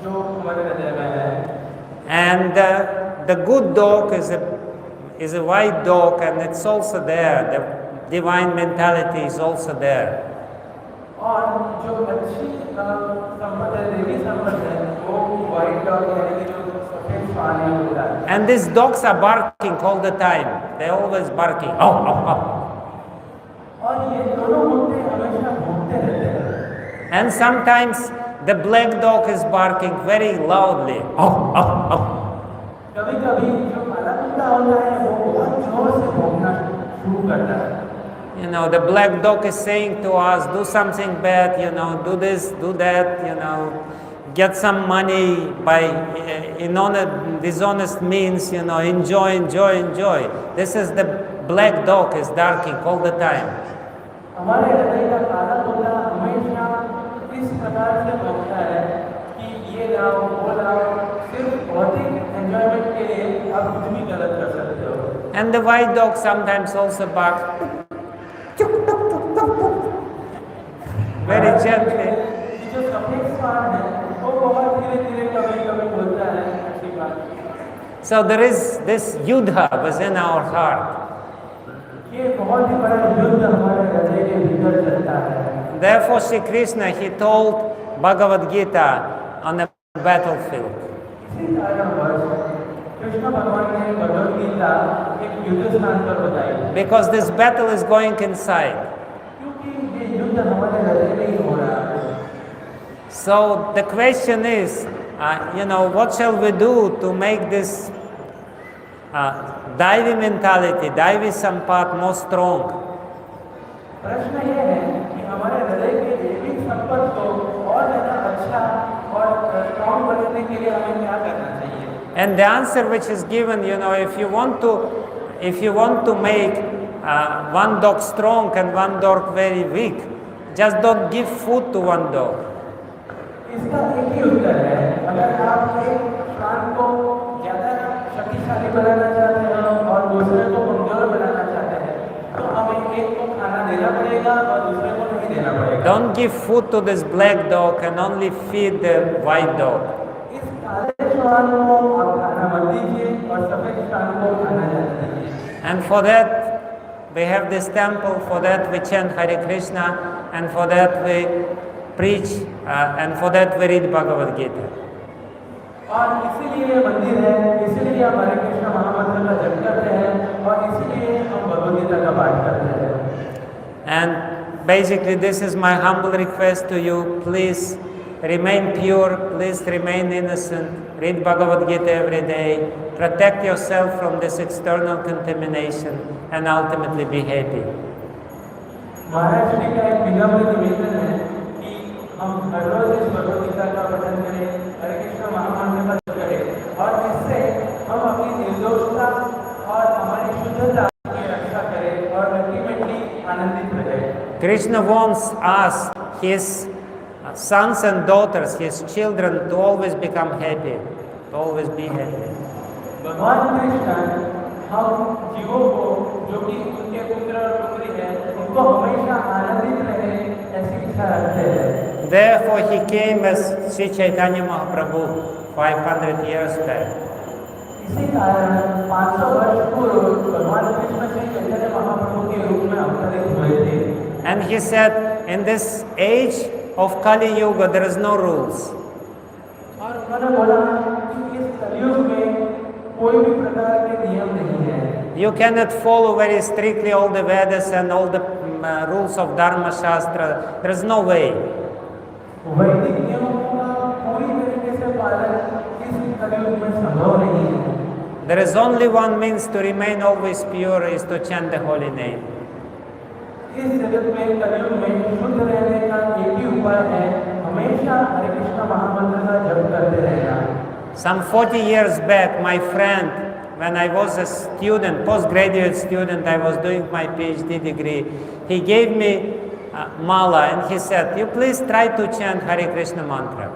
[SPEAKER 2] जो हमारे हृदय में है.
[SPEAKER 1] And the good dog is a white dog, and it's also there. The divine mentality is also there.
[SPEAKER 2] और जो अच्छी संपत्ति है, देवी संपत्ति है, वो व्हाइट डॉग यानी कि जो सफेद श्वान है होता है.
[SPEAKER 1] And these dogs are barking all the time. They're always barking. Oh, oh, oh.
[SPEAKER 2] और ये दोनों कुत्ते हमेशा भौंकते रहते हैं.
[SPEAKER 1] And sometimes the black dog is barking very loudly. Oh, oh, oh.
[SPEAKER 2] कभी-कभी जो काला कुत्ता होता है वो बहुत जोर से भौंकना शुरू करता है.
[SPEAKER 1] You know, the black dog is saying to us, do something bad, you know, do this, do that, you know, get some money by dishonest means, you know, enjoy, enjoy, enjoy. This is the black dog is barking all the time.
[SPEAKER 2] हमारे हृदय का काला कुत्ता हमेशा इस प्रकार से भौंकता है कि ये लाओ वो लाओ, सिर्फ भौतिक एंजॉयमेंट के लिए आप कुछ भी गलत कर सकते हो.
[SPEAKER 1] And the white dog sometimes also barks very gently.
[SPEAKER 2] जो सफेद श्वान है वो बहुत धीरे-धीरे कभी-कभी बोलता है अच्छी बात.
[SPEAKER 1] So there is this yuddha within our heart.
[SPEAKER 2] ये बहुत ही बड़ा युद्ध हमारे हृदय के भीतर चलता है.
[SPEAKER 1] Therefore, Shri Krishna, he told Bhagavad Gita on the battlefield.
[SPEAKER 2] इसी कारणवश कृष्ण भगवान ने भगवद गीता एक युद्ध स्थान पर बताई.
[SPEAKER 1] Because this battle is going inside.
[SPEAKER 2] क्योंकि ये युद्ध हमारे हृदय में ही हो रहा है.
[SPEAKER 1] So the question is, you know, what shall we do to make this Daivi mentality, Daivi Sampat more strong?
[SPEAKER 2] प्रश्न ये है कि हमारे हृदय के दैविक संपत्ति को और ज़्यादा अच्छा और स्ट्रॉन्ग बनाने के लिए हमें क्या करना चाहिए?
[SPEAKER 1] And the answer which is given, you know, if you want to make one dog strong and one dog very weak, just don't give food to one dog.
[SPEAKER 2] इसका एक ही उत्तर है. अगर आप एक श्वान को ज़्यादा शक्तिशाली बनाना चाहते हैं और दूसरे को कमजोर बनाना चाहते हैं तो हमें एक को खाना देना पड़ेगा और दूसरे को नहीं देना पड़ेगा.
[SPEAKER 1] Don't give food to this black dog and only feed the white dog.
[SPEAKER 2] इस काले श्वान को आप खाना मत दीजिए और सफेद श्वान को खाना ज़्यादा दीजिए.
[SPEAKER 1] And for that we have this temple, for that we chant Hare Krishna, and for that we preach, and for that we read Bhagavad Gita.
[SPEAKER 2] और इसीलिए ये मंदिर है, इसीलिए हम हरे कृष्ण महामंत्र का जप करते हैं और इसीलिए हम भगवद गीता का पाठ करते हैं.
[SPEAKER 1] And basically this is my humble request to you. Please remain pure, please remain innocent, read Bhagavad Gita every day, protect yourself from this external contamination, and ultimately be happy.
[SPEAKER 2] महाराज जी का एक विनम्र निवेदन है कि हम हर रोज इस भगवद गीता का पठन करें, हरे कृष्ण महामंत्र का जप करें
[SPEAKER 1] Krishna wants us, his sons and daughters, his children, to always become happy, to always be happy.
[SPEAKER 2] भगवान कृष्ण हम जीवों को जो कि उनके पुत्र और पुत्री हैं उनको हमेशा आनंदित रहे ऐसी इच्छा रखते हैं.
[SPEAKER 1] Therefore he came as Sri Chaitanya Mahaprabhu 500 years back.
[SPEAKER 2] इसी कारण 500 वर्ष पूर्व भगवान कृष्ण श्री चैतन्य महाप्रभु के रूप में अवतरित हुए थे.
[SPEAKER 1] And he said, in this age of Kali Yuga, there is no rules.
[SPEAKER 2] और उन्होंने बोला कि इस कलयुग में कोई भी प्रकार के नियम नहीं है.
[SPEAKER 1] You cannot follow very strictly all the Vedas and all the rules of Dharma Shastra. There is no way.
[SPEAKER 2] वैदिक नियमों का पूरी तरीके से पालन इस कलयुग में संभव नहीं है.
[SPEAKER 1] There is only one means to remain always pure, is to chant the holy name.
[SPEAKER 2] इस जगत में कलयुग में शुद्ध रहने का एक ही उपाय है, हमेशा हरे कृष्ण महामंत्र का जप करते रहना.
[SPEAKER 1] Some 40 years back, my friend, when I was a student, postgraduate student, I was doing my PhD degree, he gave me mala and he said, you please try to chant Hare Krishna mantra.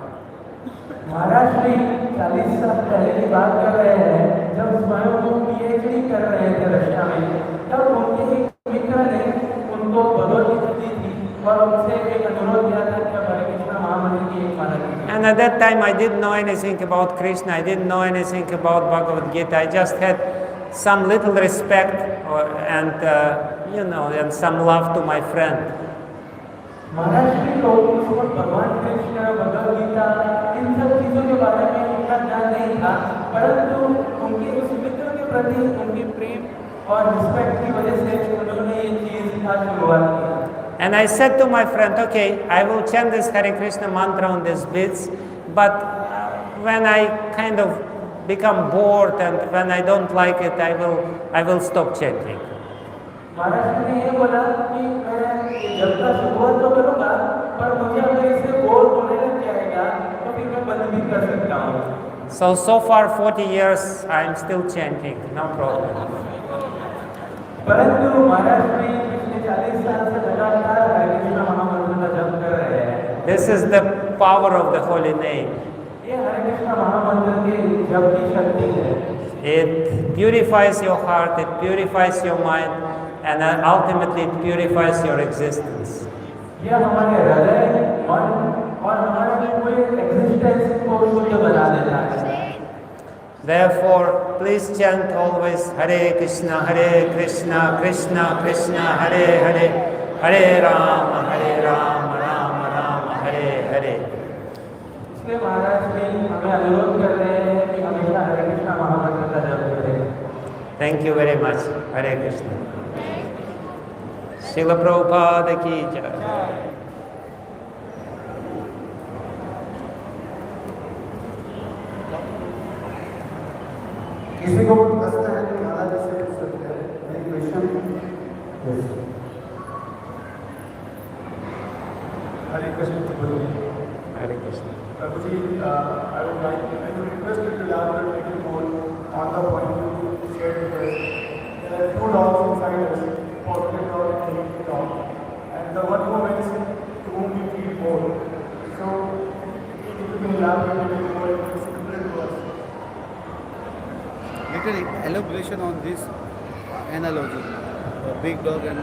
[SPEAKER 2] महाराज जी 40 साल पहले की बात कर रहे हैं, जब स्वयं वो PhD कर रहे थे रशिया में, तब उनके एक मित्र ने उनको भगवत गीता दी थी और उनसे एक अनुरोध किया था कि हरे कृष्ण महामंत्र की एक माला कीजिए.
[SPEAKER 1] And at that time I didn't know anything about Krishna, I didn't know anything about Bhagavad Gita, I just had some little respect and some love to my friend.
[SPEAKER 2] महाराज जी को उस वक्त भगवान कृष्ण भगवत गीता इन सब चीजों के बारे में उनका ज्ञान नहीं था, परंतु उनके उस मित्र के प्रति उनके प्रेम और रिस्पेक्ट की वजह से उन्होंने ये चीज आज शुरुआत की.
[SPEAKER 1] And I said to my friend, okay, I will chant this Hare Krishna mantra on these beats, but when I kind of become bored and when I don't like it, I will stop chanting.
[SPEAKER 2] महाराज जी ने ये बोला कि मैं जब तक शुरुआत तो करूँगा, पर मुझे अगर इससे बोर होने लग जाएगा तो फिर मैं बंद भी कर सकता हूँ.
[SPEAKER 1] So far 40 years I am still chanting, no problem.
[SPEAKER 2] परंतु महाराज जी पिछले 40 साल से लगातार हरे कृष्ण महामंत्र का जप कर रहे हैं.
[SPEAKER 1] This is the power of the holy name.
[SPEAKER 2] ये हरे कृष्ण महामंत्र के जप की शक्ति है.
[SPEAKER 1] It purifies your heart, it purifies your mind, and ultimately it purifies your existence.
[SPEAKER 2] यह हमारे हृदय, मन और हमारे पूरे एग्जिस्टेंस को शुद्ध बना देता है.
[SPEAKER 1] Therefore, please chant always Hare Krishna, Krishna Krishna, Hare Hare, Hare Rama, Rama Rama, Hare Hare.
[SPEAKER 2] इसलिए महाराज जी हमें अनुरोध कर रहे हैं कि हमेशा हरे कृष्ण महामंत्र का जप करें.
[SPEAKER 1] Thank you very much. Hare Krishna. Srila Prabhupada ki jai.
[SPEAKER 2] किसी को कष्ट है तो महाराज से पूछ सकते हैं. Any question? Yes. Hare Krishna Prabhu ji.
[SPEAKER 1] Hare Krishna.
[SPEAKER 2] Prabhu ji, I would request you to elaborate a little more on the point you shared with us. There are two dogs inside us, positive dog and negative dog, and the one who wins to whom we feel more. So, if you can elaborate a little more, it is simple to us.
[SPEAKER 3] Little elaboration on this analogy, big dog and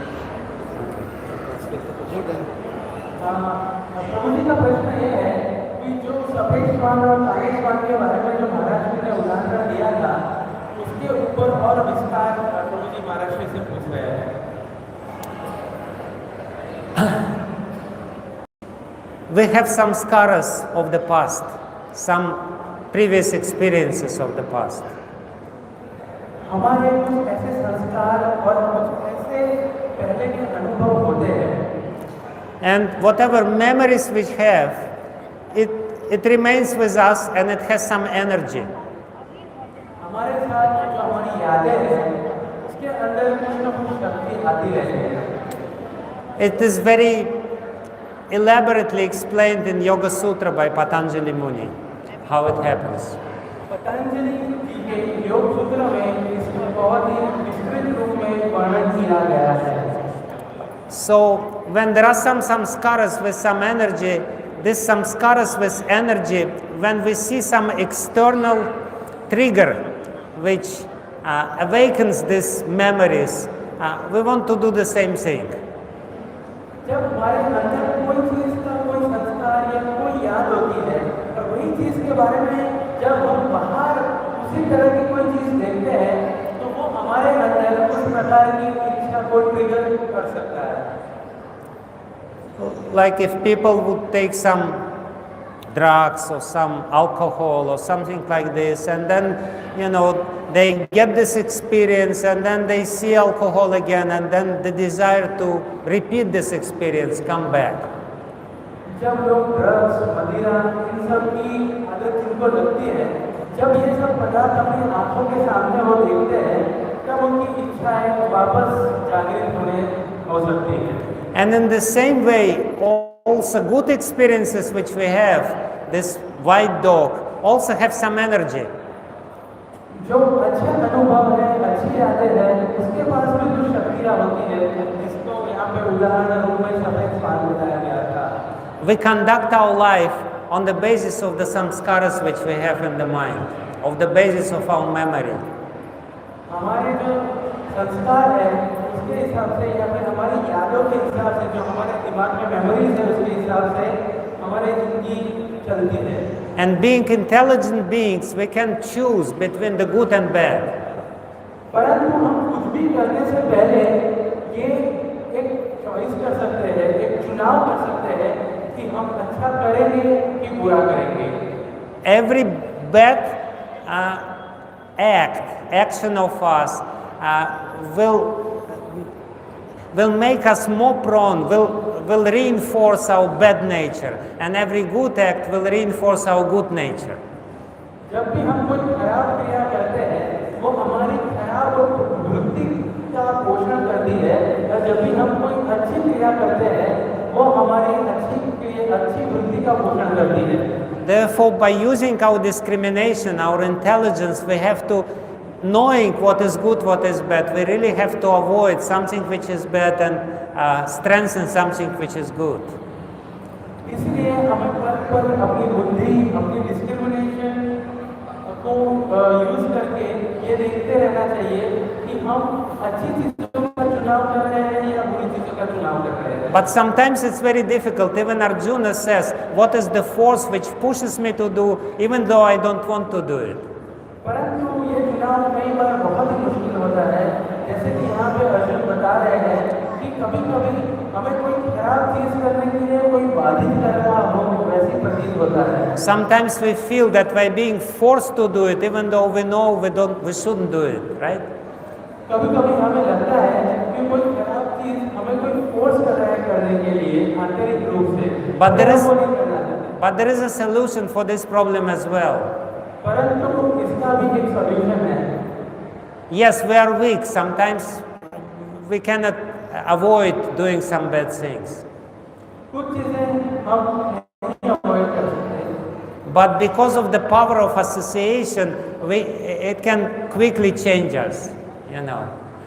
[SPEAKER 3] good and
[SPEAKER 2] प्रभु जी का प्रश्न ये है कि जो सफेद श्वान और काले श्वान के बारे में जो महाराज जी ने उदाहरण दिया था, उसके ऊपर और विस्तार प्रभु जी महाराज जी से पूछ रहे हैं.
[SPEAKER 1] We have some scars of the past, some previous experiences of the past.
[SPEAKER 2] हमारे कुछ ऐसे संस्कार और कुछ ऐसे पहले के अनुभव होते हैं.
[SPEAKER 1] And whatever memories we have, it remains with us and it has some energy.
[SPEAKER 2] हमारे साथ जो हमारी यादें हैं, उसके अंदर कुछ न कुछ शक्ति आती रहती है.
[SPEAKER 1] It is very elaborately explained in Yoga Sutra by Patanjali Muni, how it happens.
[SPEAKER 2] Patanjali जी के योग सूत्र में इसको बहुत ही विस्तृत रूप में वर्णन किया गया है.
[SPEAKER 1] So, when there are some samskaras with some energy, this samskaras with energy, when we see some external trigger which awakens these memories, we want to do the same thing.
[SPEAKER 2] जब हमारे अंदर कोई चीज का कोई संस्कार या कोई याद होती है और वही चीज के बारे में जब हम बाहर उसी तरह की कोई चीज देखते हैं तो वो हमारे अंदर उस प्रकार की इच्छा को ट्रिगर कर सकता है.
[SPEAKER 1] Like if people would take some drugs or some alcohol or something like this, and then, they get this experience and then they see alcohol again, and then the desire to repeat this experience come back.
[SPEAKER 2] जब लोग drugs, मदिरा, इन सब की आदत जिनको लगती है, जब ये सब पदार्थ अपनी आंखों के सामने वो देखते हैं, तब उनकी इच्छाएं वापस जागृत होने हो सकती हैं.
[SPEAKER 1] And in the same way, also good experiences which we have, this white dog, also have some energy.
[SPEAKER 2] जो अच्छे अनुभव है, अच्छी यादें हैं, उसके पास भी कुछ शक्तियाँ होती हैं, जिसको यहाँ पे उदाहरण रूप में सफेद स्वान बताया गया था.
[SPEAKER 1] We conduct our life on the basis of the samskaras which we have in the mind, of the basis of our memory.
[SPEAKER 2] हमारे जो संस्कार है, उसके हिसाब से या फिर हमारी यादों के हिसाब से, जो हमारे दिमाग में मेमोरीज है, उसके हिसाब से हमारी जिंदगी चलती है.
[SPEAKER 1] And being intelligent beings, we can choose between the good and bad.
[SPEAKER 2] परंतु हम कुछ भी करने से पहले ये एक चॉइस कर सकते हैं, एक चुनाव कर सकते हैं कि हम अच्छा करेंगे कि बुरा करेंगे.
[SPEAKER 1] Every bad action of us will make us more prone, will reinforce our bad nature, and every good act will reinforce our good nature.
[SPEAKER 2] जब भी हम कोई खराब क्रिया करते हैं, वो हमारी खराब वृत्ति का पोषण करती है, और जब भी हम कोई अच्छी क्रिया करते हैं, वो हमारी अच्छी वृत्ति का पोषण करती है.
[SPEAKER 1] Therefore, by using our discrimination, our intelligence, we have to, knowing what is good, what is bad, we really have to avoid something which is bad and strengthen something which is good.
[SPEAKER 2] इसलिए हमें पर अपनी बुद्धि, अपनी discrimination को use करके ये देखते रहना चाहिए कि हम अच्छी चीजों का चुनाव कर रहे हैं या बुरी चीजों का चुनाव कर रहे हैं.
[SPEAKER 1] But sometimes it's very difficult. Even Arjuna says, what is the force which pushes me to do, even though I don't want to do it?
[SPEAKER 2] परंतु ये चुनाव कई बार बहुत ही मुश्किल होता है. जैसे कि यहाँ पे अर्जुन बता रहे हैं कि कभी-कभी हमें कोई खराब चीज करने के लिए कोई बाधित कर रहा हो, वैसी प्रतीत होता है.
[SPEAKER 1] Sometimes we feel that by being forced to do it, even though we know we shouldn't do it, right?
[SPEAKER 2] कभी-कभी हमें लगता है कि कोई खराब चीज हमें कोई फोर्स कर रहा है करने के लिए आंतरिक रूप से.
[SPEAKER 1] But there is a solution for this problem as well.
[SPEAKER 2] परंतु इसका भी एक सॉल्यूशन है.
[SPEAKER 1] Yes, we are weak. Sometimes we cannot avoid doing some bad things.
[SPEAKER 2] कुछ चीजें हम नहीं अवॉइड कर सकते.
[SPEAKER 1] But because of the power of association, it can quickly change us.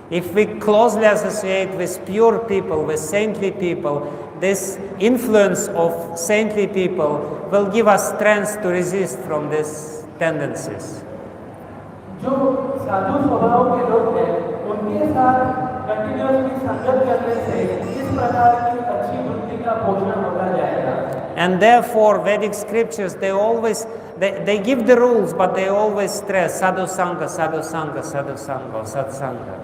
[SPEAKER 1] If we closely associate with pure people, with saintly people, this influence of saintly people will give us strength to resist from these tendencies.
[SPEAKER 2] जो साधु स्वभाव के लोग हैं, उनके साथ continuously संगत करने से इस प्रकार की अच्छी वृत्ति का पोषण होता जाएगा.
[SPEAKER 1] And therefore, Vedic scriptures, they give the rules, but they always stress sadhu sangha, sadhu sangha, sadhu sangha, satsanga.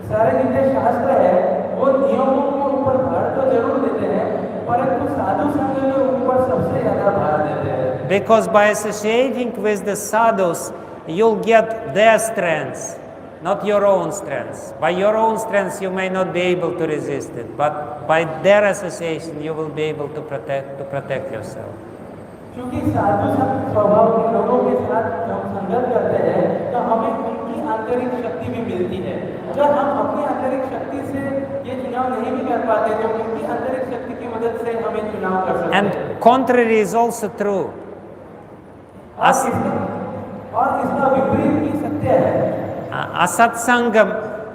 [SPEAKER 2] सारे जितने शास्त्र है, वो नियमों के ऊपर भार तो जरूर देते हैं, परंतु साधु संघ के ऊपर सबसे ज्यादा भार देते हैं.
[SPEAKER 1] Because by associating with the sadhus, you'll get their strengths, not your own strengths. By your own strengths, you may not be able to resist it, but by their association, you will be able to protect yourself.
[SPEAKER 2] क्योंकि साधु स्वभाव के लोगों के साथ जब संगत करते हैं, तो हमें उनकी आंतरिक शक्ति भी मिलती है. अगर हम अपनी आंतरिक शक्ति से ये चुनाव नहीं भी कर पाते, तो उनकी आंतरिक शक्ति की मदद से हमें चुनाव कर सकते हैं.
[SPEAKER 1] And contrary is also true.
[SPEAKER 2] और इसका विपरीत भी सत्य है.
[SPEAKER 1] Asatsangam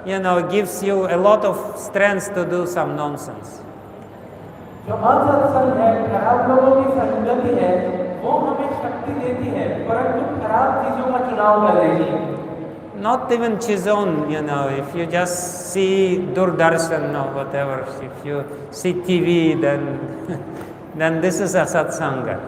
[SPEAKER 1] gives you a lot of strength to do some nonsense.
[SPEAKER 2] जो असत्संग है, खराब लोगों की संगति है, वो हमें शक्ति देती है, परंतु खराब चीजों का चुनाव करने की।
[SPEAKER 1] Not even Chizon, if you just see Doordarshan or whatever, if you see TV, then this is a satsanga.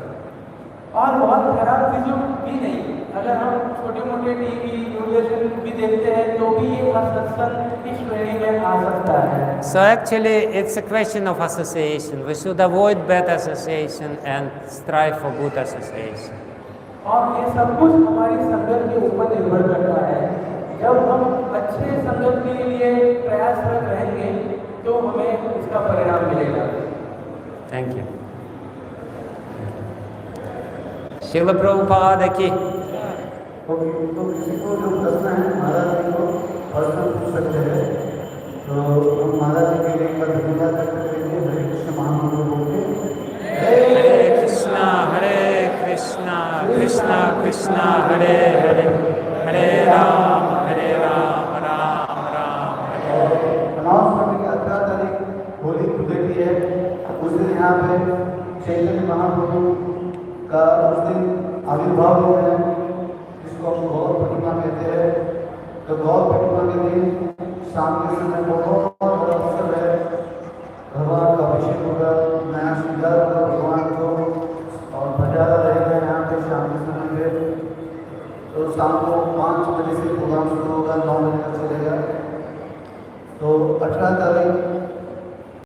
[SPEAKER 2] और बहुत खराब चीजों भी नहीं, अगर हम छोटे मोटे टीवी दूरदर्शन भी देखते हैं तो भी ये असत्संग इस श्रेणी में आ सकता है।
[SPEAKER 1] So actually it's a question of association. We should avoid bad association and strive for good association.
[SPEAKER 2] और ये सब कुछ हमारी संगत के ऊपर निर्भर करता है। जब हम अच्छे संगत के लिए प्रयासरत रहेंगे तो हमें इसका परिणाम मिलेगा।
[SPEAKER 1] Thank you. Srila Prabhupada ki.
[SPEAKER 4] तो किसी को जो प्रश्न है महाराज जी को प्रश्न पूछ सकते हैं, तो हम महाराज जी के लिए एक बार धन्यवाद करते हैं। हरे कृष्ण महामंत्र बोल के
[SPEAKER 1] Hare Krishna, Krishna Krishna, Hare Hare, Hare Ram, Ram Ram, Hare Hare.
[SPEAKER 4] Announce करने की 18 तारीख होली धुलेटी है। उस दिन यहाँ पे चैतन्य महाप्रभु का उस दिन आविर्भाव दिन है, जिसको हम गौर पूर्णिमा कहते हैं। तो गौर पूर्णिमा के दिन शाम के समय बहुत बड़ा उत्सव है। भगवान का अभिषेक होगा, नया श्रृंगार होगा भगवान को, और भंडारा रहेगा यहाँ पे शाम के समय पे। तो शाम को 5 बजे से प्रोग्राम शुरू होगा, 9 बजे तक चलेगा। तो 18 तारीख